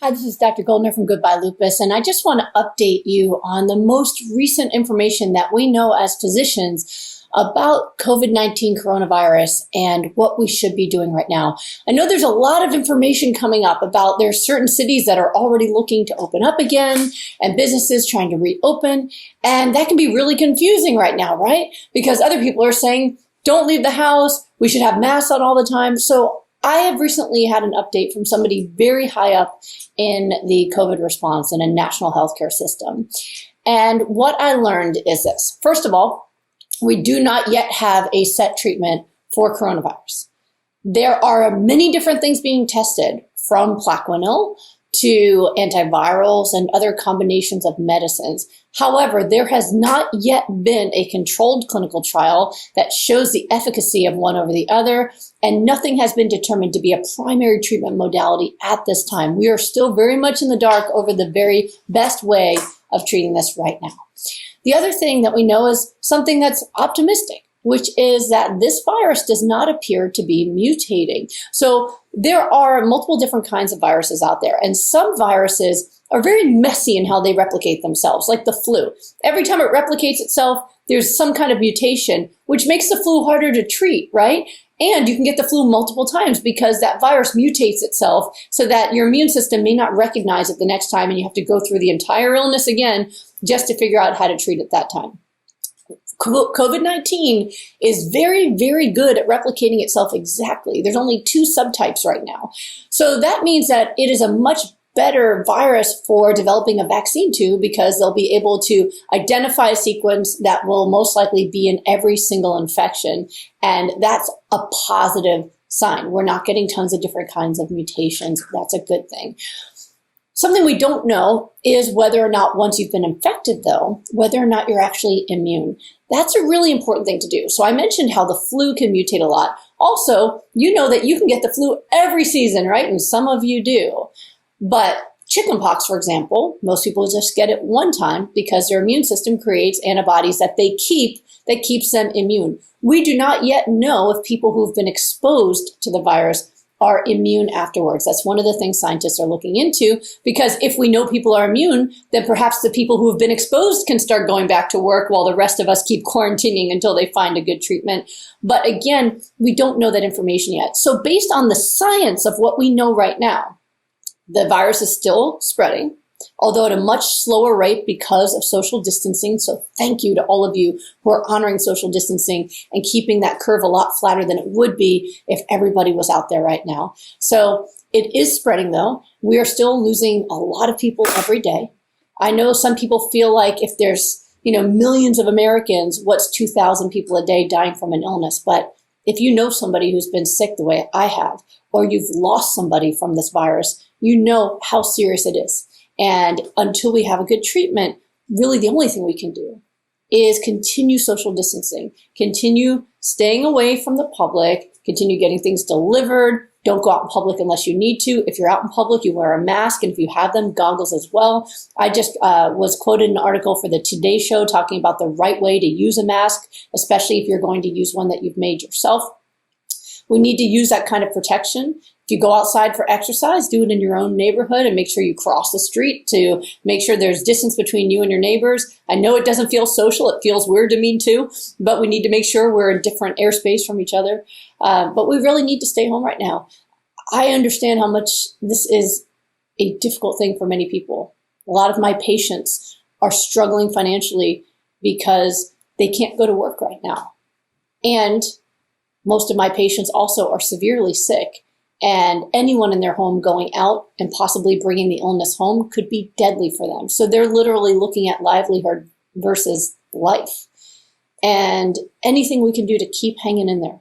Hi, this is Dr. Goldner from Goodbye Lupus, and I just want to update you on the most recent information that we know as physicians about COVID-19 coronavirus and what we should be doing right now. I know there's a lot of information coming up about there's certain cities that are already looking to open up again and businesses trying to reopen, and that can be really confusing right now, right? Because other people are saying, don't leave the house, we should have masks on all the time. So I have recently had an update from somebody very high up in the COVID response in a national healthcare system. And what I learned is this. First of all, we do not yet have a set treatment for coronavirus. There are many different things being tested, from Plaquenil to antivirals and other combinations of medicines. However, there has not yet been a controlled clinical trial that shows the efficacy of one over the other, and nothing has been determined to be a primary treatment modality at this time. We are still very much in the dark over the very best way of treating this right now. The other thing that we know is something that's optimistic, which is that this virus does not appear to be mutating. So there are multiple different kinds of viruses out there, and some viruses are very messy in how they replicate themselves, like the flu. Every time it replicates itself, there's some kind of mutation, which makes the flu harder to treat, right? And you can get the flu multiple times because that virus mutates itself so that your immune system may not recognize it the next time, and you have to go through the entire illness again just to figure out how to treat it that time. COVID-19 is very, very good at replicating itself exactly. There's only 2 subtypes right now. So that means that it is a much better virus for developing a vaccine to, because they'll be able to identify a sequence that will most likely be in every single infection. And that's a positive sign. We're not getting tons of different kinds of mutations. That's a good thing. Something we don't know is whether or not, once you've been infected though, whether or not you're actually immune. That's a really important thing to do. So I mentioned how the flu can mutate a lot. Also, you know that you can get the flu every season, right? And some of you do. But chickenpox, for example, most people just get it one time because their immune system creates antibodies that that keeps them immune. We do not yet know if people who've been exposed to the virus are immune afterwards. That's one of the things scientists are looking into, because if we know people are immune, then perhaps the people who have been exposed can start going back to work while the rest of us keep quarantining until they find a good treatment. But again, we don't know that information yet. So based on the science of what we know right now, the virus is still spreading, although at a much slower rate because of social distancing. So thank you to all of you who are honoring social distancing and keeping that curve a lot flatter than it would be if everybody was out there right now. So it is spreading though. We are still losing a lot of people every day. I know some people feel like if there's, millions of Americans, what's 2,000 people a day dying from an illness? But if you know somebody who's been sick the way I have, or you've lost somebody from this virus, you know how serious it is. And until we have a good treatment, really the only thing we can do is continue social distancing, continue staying away from the public, continue getting things delivered. Don't go out in public unless you need to. If you're out in public, you wear a mask, and if you have them, goggles as well. I just was quoted in an article for the Today Show talking about the right way to use a mask, especially if you're going to use one that you've made yourself. We need to use that kind of protection. If you go outside for exercise, do it in your own neighborhood and make sure you cross the street to make sure there's distance between you and your neighbors. I know it doesn't feel social. It feels weird to me too, but we need to make sure we're in different airspace from each other. But we really need to stay home right now. I understand how much this is a difficult thing for many people. A lot of my patients are struggling financially because they can't go to work right now. And most of my patients also are severely sick, and anyone in their home going out and possibly bringing the illness home could be deadly for them. So they're literally looking at livelihood versus life. And anything we can do to keep hanging in there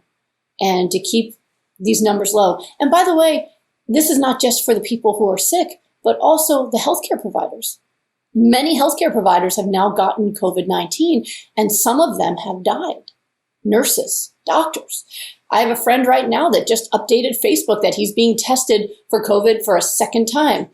and to keep these numbers low. And by the way, this is not just for the people who are sick, but also the healthcare providers. Many healthcare providers have now gotten COVID-19, and some of them have died. Nurses, doctors. I have a friend right now that just updated Facebook that he's being tested for COVID for a second time.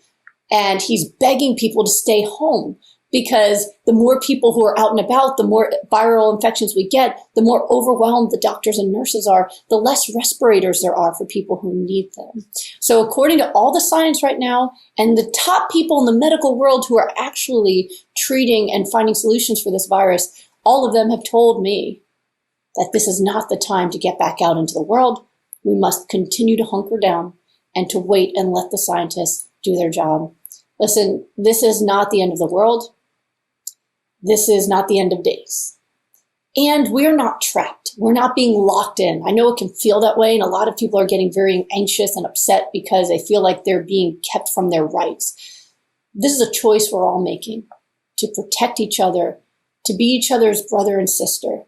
And he's begging people to stay home because the more people who are out and about, the more viral infections we get, the more overwhelmed the doctors and nurses are, the less respirators there are for people who need them. So according to all the science right now, and the top people in the medical world who are actually treating and finding solutions for this virus, all of them have told me that this is not the time to get back out into the world. We must continue to hunker down and to wait and let the scientists do their job. Listen, this is not the end of the world. This is not the end of days. And we're not trapped. We're not being locked in. I know it can feel that way, and a lot of people are getting very anxious and upset because they feel like they're being kept from their rights. This is a choice we're all making to protect each other, to be each other's brother and sister,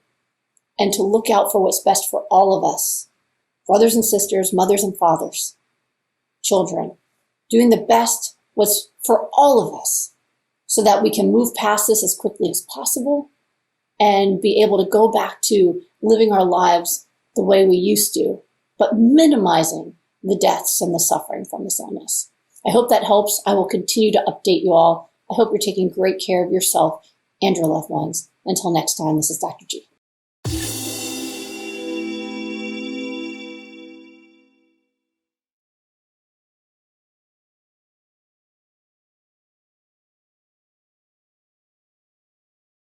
and to look out for what's best for all of us, brothers and sisters, mothers and fathers, children, doing the best what's for all of us, so that we can move past this as quickly as possible and be able to go back to living our lives the way we used to, but minimizing the deaths and the suffering from this illness. I hope that helps. I will continue to update you all. I hope you're taking great care of yourself and your loved ones. Until next time, this is Dr. G.